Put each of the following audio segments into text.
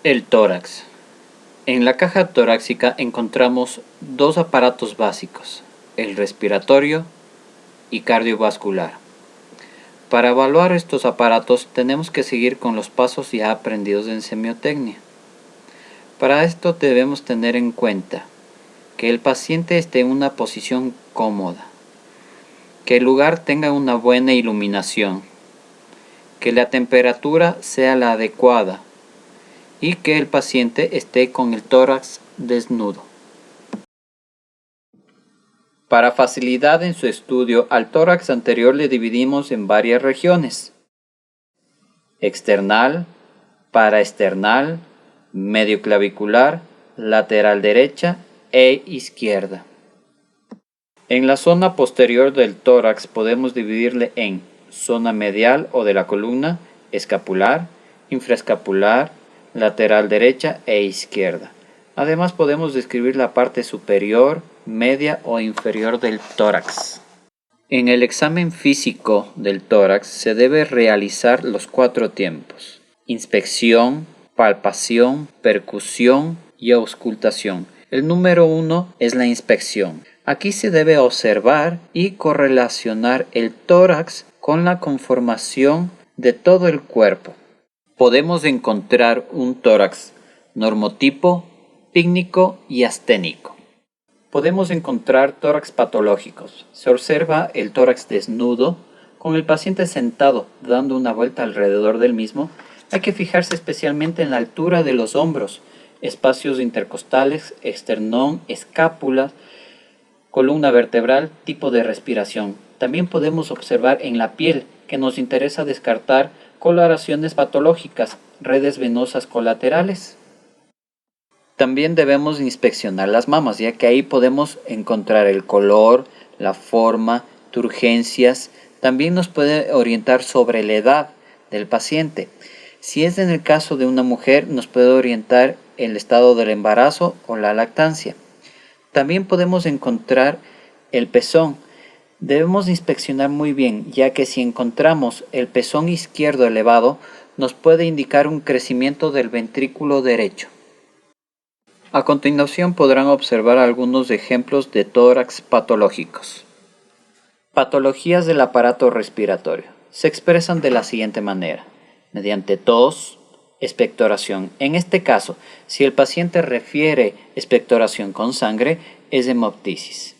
El tórax. En la caja torácica encontramos dos aparatos básicos, el respiratorio y cardiovascular. Para evaluar estos aparatos tenemos que seguir con los pasos ya aprendidos en semiotecnia. Para esto debemos tener en cuenta que el paciente esté en una posición cómoda, que el lugar tenga una buena iluminación, que la temperatura sea la adecuada y que el paciente esté con el tórax desnudo. Para facilidad en su estudio, al tórax anterior le dividimos en varias regiones: external, paraesternal, medio clavicular, lateral derecha e izquierda. En la zona posterior del tórax podemos dividirle en zona medial o de la columna, escapular, infraescapular, lateral derecha e izquierda. Además podemos describir la parte superior, media o inferior del tórax. En el examen físico del tórax se debe realizar los 4 tiempos: inspección, palpación, percusión y auscultación. El número 1 es la inspección. Aquí se debe observar y correlacionar el tórax con la conformación de todo el cuerpo. Podemos encontrar un tórax normotipo, pícnico y asténico. Podemos encontrar tórax patológicos. Se observa el tórax desnudo, con el paciente sentado dando una vuelta alrededor del mismo. Hay que fijarse especialmente en la altura de los hombros, espacios intercostales, esternón, escápulas, columna vertebral, tipo de respiración. También podemos observar en la piel, que nos interesa descartar coloraciones patológicas, redes venosas colaterales. También debemos inspeccionar las mamas, ya que ahí podemos encontrar el color, la forma, turgencias. También nos puede orientar sobre la edad del paciente. Si es en el caso de una mujer, nos puede orientar el estado del embarazo o la lactancia. También podemos encontrar el pezón. Debemos inspeccionar muy bien, ya que si encontramos el pezón izquierdo elevado, nos puede indicar un crecimiento del ventrículo derecho. A continuación podrán observar algunos ejemplos de tórax patológicos. Patologías del aparato respiratorio. Se expresan de la siguiente manera: mediante tos, expectoración. En este caso, si el paciente refiere expectoración con sangre, es hemoptisis.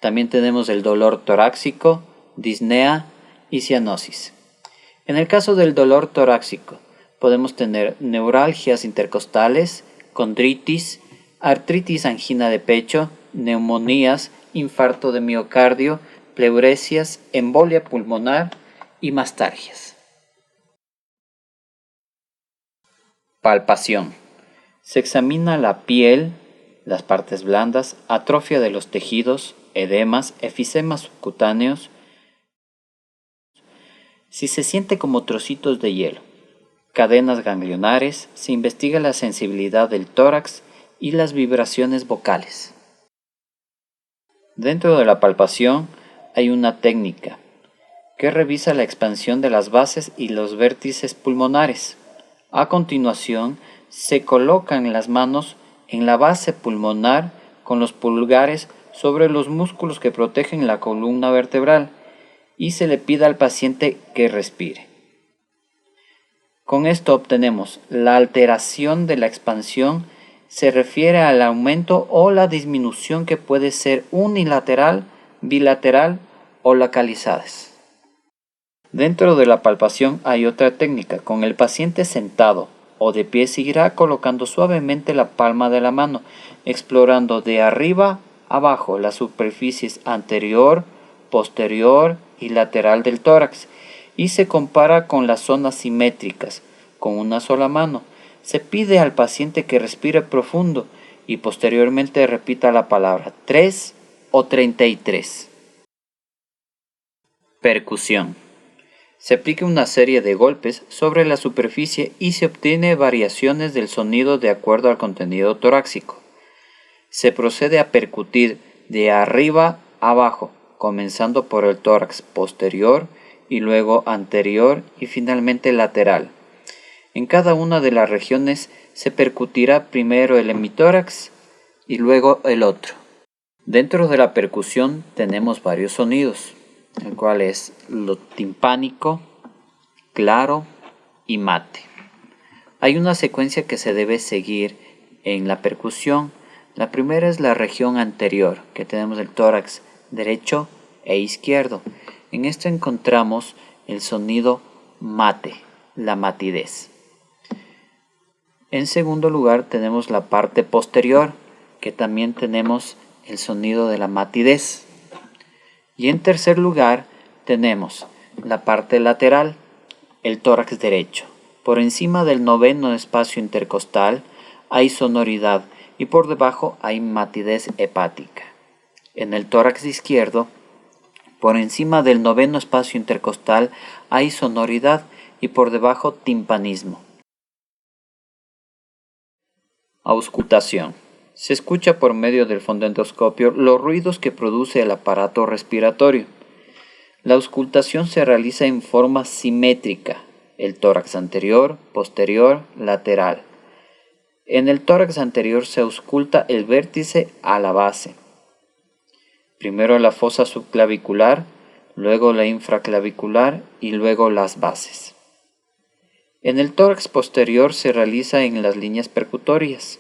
También tenemos el dolor torácico, disnea y cianosis. En el caso del dolor torácico, podemos tener neuralgias intercostales, condritis, artritis angina de pecho, neumonías, infarto de miocardio, pleuresias, embolia pulmonar y mastalgias. Palpación. Se examina la piel, las partes blandas, atrofia de los tejidos, edemas, efisemas subcutáneos. Si se siente como trocitos de hielo, cadenas ganglionares, se investiga la sensibilidad del tórax y las vibraciones vocales. Dentro de la palpación hay una técnica que revisa la expansión de las bases y los vértices pulmonares. A continuación, se colocan las manos en la base pulmonar con los pulgares sobre los músculos que protegen la columna vertebral y se le pide al paciente que respire. Con esto obtenemos la alteración de la expansión. Se refiere al aumento o la disminución que puede ser unilateral, bilateral o localizadas. Dentro de la palpación hay otra técnica. Con el paciente sentado o de pie se irá colocando suavemente la palma de la mano, explorando de arriba a abajo las superficies anterior, posterior y lateral del tórax, y se compara con las zonas simétricas. Con una sola mano se pide al paciente que respire profundo y posteriormente repita la palabra 3 o 33. Percusión. Se aplica una serie de golpes sobre la superficie y se obtiene variaciones del sonido de acuerdo al contenido torácico. Se procede a percutir de arriba a abajo, comenzando por el tórax posterior y luego anterior y finalmente lateral. En cada una de las regiones se percutirá primero el hemitórax y luego el otro. Dentro de la percusión tenemos varios sonidos, el cual es lo timpánico, claro y mate. Hay una secuencia que se debe seguir en la percusión. La primera es la región anterior, que tenemos el tórax derecho e izquierdo. En esto encontramos el sonido mate, la matidez. En segundo lugar tenemos la parte posterior, que también tenemos el sonido de la matidez. Y en tercer lugar tenemos la parte lateral, el tórax derecho. Por encima del noveno espacio intercostal hay sonoridad y por debajo hay matidez hepática. En el tórax izquierdo, por encima del noveno espacio intercostal hay sonoridad y por debajo timpanismo. Auscultación. Se escucha por medio del fonendoscopio los ruidos que produce el aparato respiratorio. La auscultación se realiza en forma simétrica, el tórax anterior, posterior, lateral. En el tórax anterior se ausculta el vértice a la base. Primero la fosa subclavicular, luego la infraclavicular y luego las bases. En el tórax posterior se realiza en las líneas percutorias.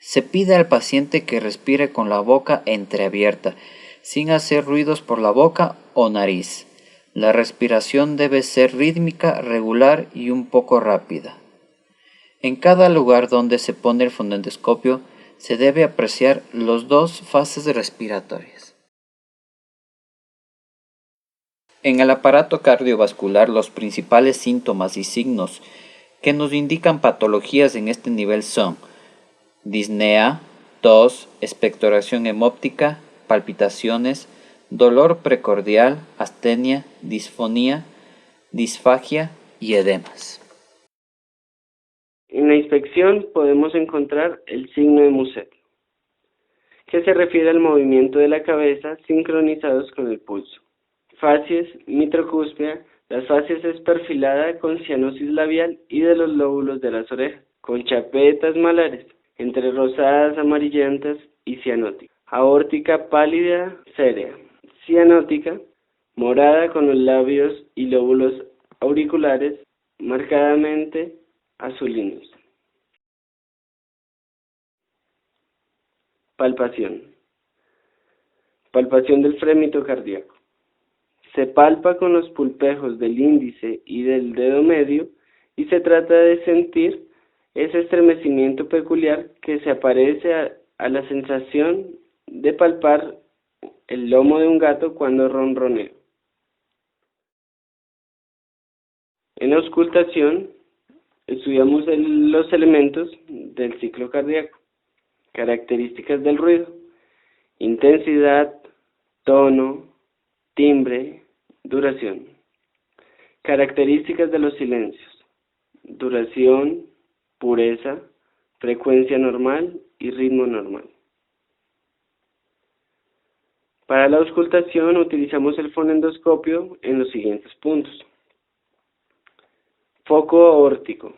Se pide al paciente que respire con la boca entreabierta, sin hacer ruidos por la boca o nariz. La respiración debe ser rítmica, regular y un poco rápida. En cada lugar donde se pone el fonendoscopio se debe apreciar las dos fases respiratorias. En el aparato cardiovascular, los principales síntomas y signos que nos indican patologías en este nivel son disnea, tos, expectoración hemóptica, palpitaciones, dolor precordial, astenia, disfonía, disfagia y edemas. En la inspección podemos encontrar el signo de Muset, que se refiere al movimiento de la cabeza sincronizados con el pulso. Facies mitrocúspida, las facies es perfilada con cianosis labial y de los lóbulos de las orejas, con chapetas malares, entre rosadas, amarillentas y cianóticas. Aórtica pálida, cérea, cianótica, morada con los labios y lóbulos auriculares marcadamente azulinos. Palpación. Palpación del frémito cardíaco. Se palpa con los pulpejos del índice y del dedo medio y se trata de sentir ese estremecimiento peculiar que se aparece a la sensación de palpar el lomo de un gato cuando ronronea. En la auscultación estudiamos los elementos del ciclo cardíaco, características del ruido, intensidad, tono, timbre, duración. Características de los silencios, duración, pureza, frecuencia normal y ritmo normal. Para la auscultación utilizamos el fonendoscopio en los siguientes puntos. Foco aórtico.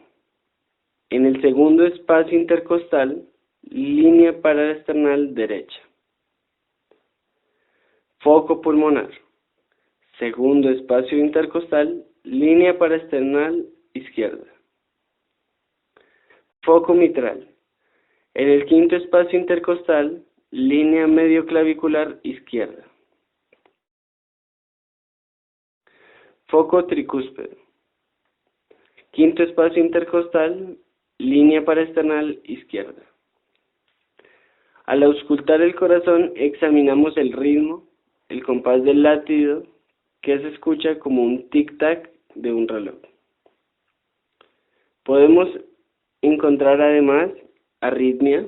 En el segundo espacio intercostal, línea paraesternal derecha. Foco pulmonar. Segundo espacio intercostal, línea paraesternal izquierda. Foco mitral. En el quinto espacio intercostal, línea medioclavicular izquierda. Foco tricúspide. Quinto espacio intercostal, línea paraesternal izquierda. Al auscultar el corazón, examinamos el ritmo, el compás del latido, que se escucha como un tic-tac de un reloj. Podemos encontrar además arritmia.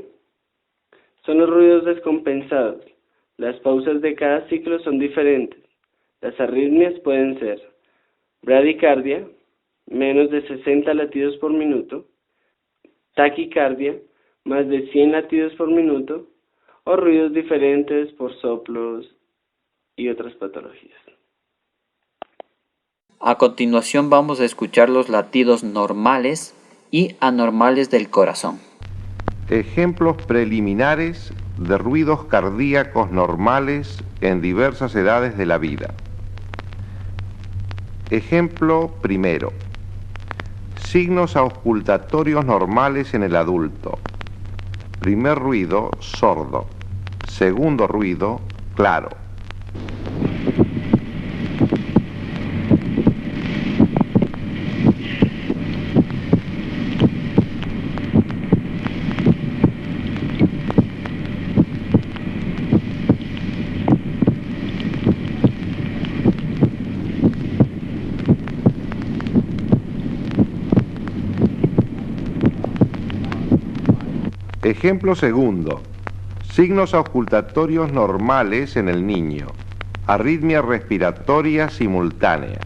Son los ruidos descompensados. Las pausas de cada ciclo son diferentes. Las arritmias pueden ser bradicardia, menos de 60 latidos por minuto, taquicardia, más de 100 latidos por minuto, o ruidos diferentes por soplos y otras patologías. A continuación vamos a escuchar los latidos normales y anormales del corazón. Ejemplos preliminares de ruidos cardíacos normales en diversas edades de la vida. Ejemplo primero. Signos auscultatorios normales en el adulto. Primer ruido, sordo. Segundo ruido, claro. Ejemplo segundo. Signos auscultatorios normales en el niño. Arritmia respiratoria simultánea.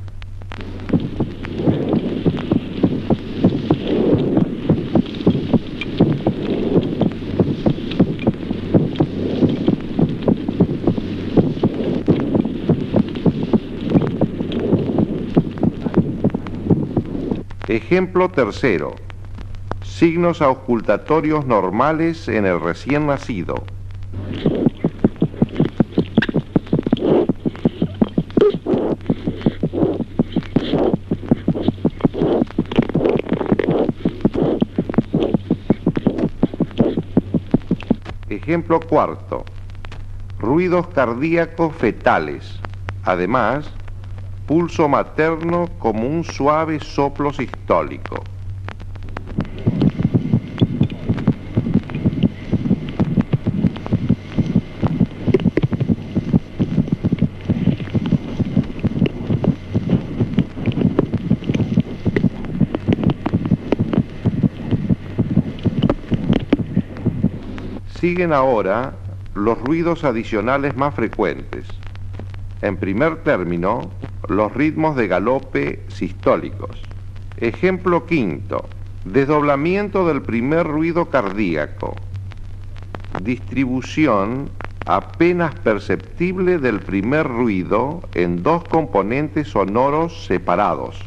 Ejemplo tercero. Signos auscultatorios normales en el recién nacido. Ejemplo cuarto. Ruidos cardíacos fetales. Además, pulso materno como un suave soplo sistólico. Siguen ahora los ruidos adicionales más frecuentes. En primer término, los ritmos de galope sistólicos. Ejemplo quinto. Desdoblamiento del primer ruido cardíaco. Distribución apenas perceptible del primer ruido en dos componentes sonoros separados.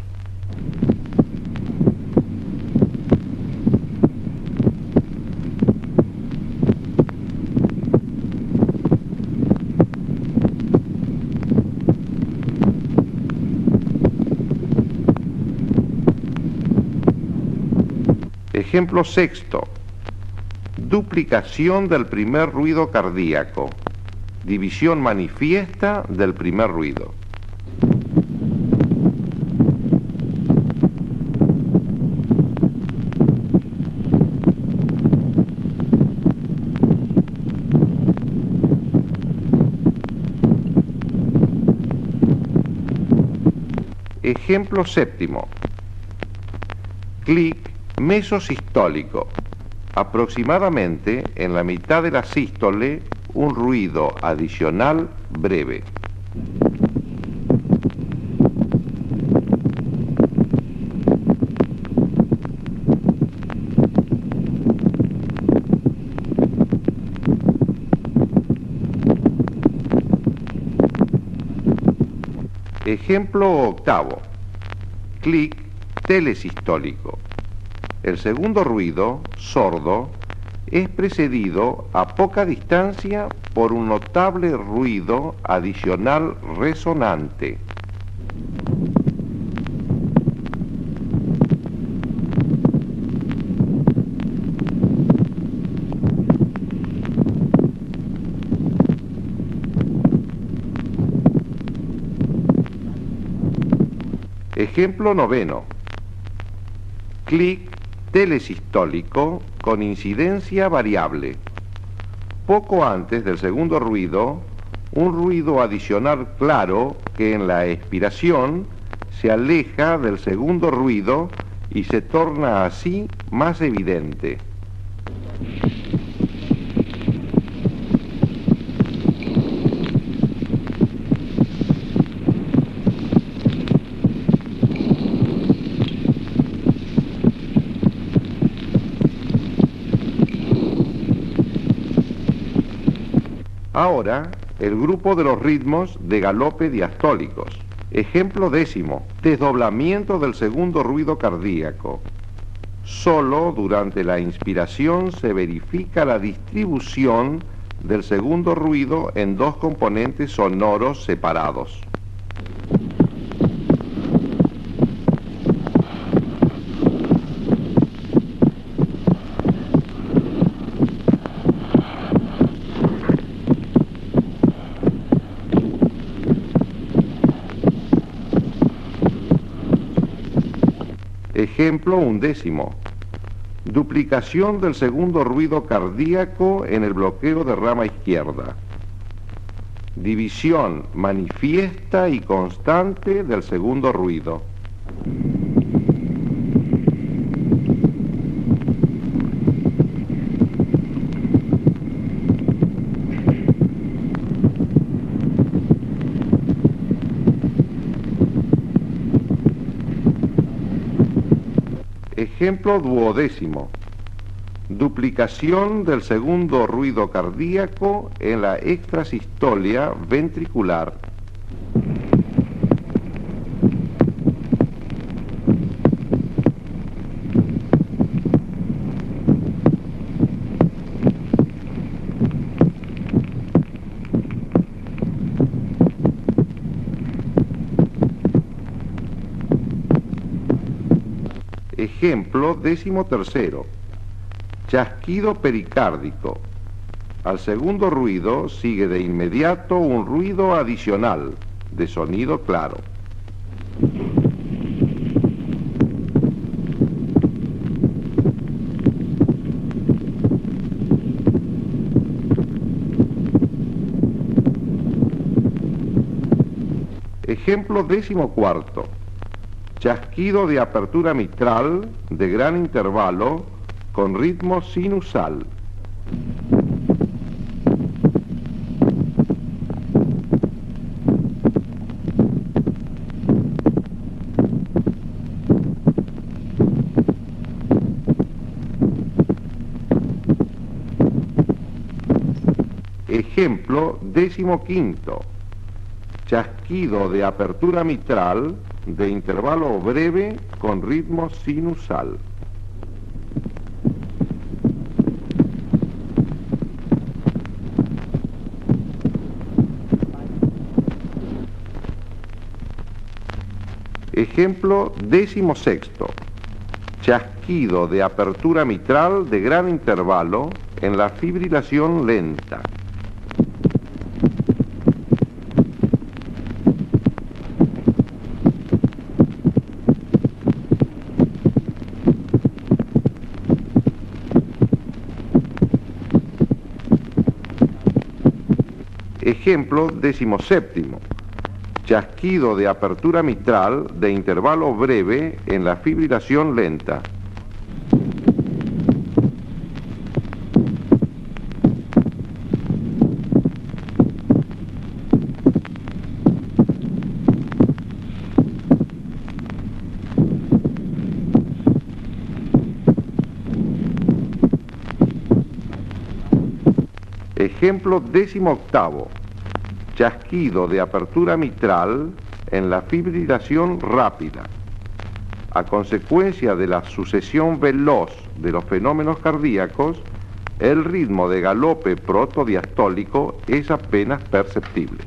Ejemplo sexto. Duplicación del primer ruido cardíaco. División manifiesta del primer ruido. Ejemplo séptimo. Clic mesosistólico. Aproximadamente en la mitad de la sístole, un ruido adicional breve. Ejemplo octavo. Clic telesistólico. El segundo ruido, sordo, es precedido a poca distancia por un notable ruido adicional resonante. Ejemplo noveno. Clic telesistólico con incidencia variable. Poco antes del segundo ruido, un ruido adicional claro que en la expiración se aleja del segundo ruido y se torna así más evidente. Ahora, el grupo de los ritmos de galope diastólicos. Ejemplo 10. Desdoblamiento del segundo ruido cardíaco. Solo durante la inspiración se verifica la distribución del segundo ruido en dos componentes sonoros separados. Ejemplo 11. Duplicación del segundo ruido cardíaco en el bloqueo de rama izquierda. División manifiesta y constante del segundo ruido. Ejemplo 12. Duplicación del segundo ruido cardíaco en la extrasistolia ventricular. Ejemplo 13. Chasquido pericárdico. Al segundo ruido sigue de inmediato un ruido adicional de sonido claro. Ejemplo 14. Chasquido de apertura mitral de gran intervalo con ritmo sinusal. Ejemplo 15. Chasquido de apertura mitral de intervalo breve con ritmo sinusal. Ejemplo 16. Chasquido de apertura mitral de gran intervalo en la fibrilación lenta. Ejemplo 17. Chasquido de apertura mitral de intervalo breve en la fibrilación lenta. Ejemplo 18. Chasquido de apertura mitral en la fibrilación rápida. A consecuencia de la sucesión veloz de los fenómenos cardíacos, el ritmo de galope protodiastólico es apenas perceptible.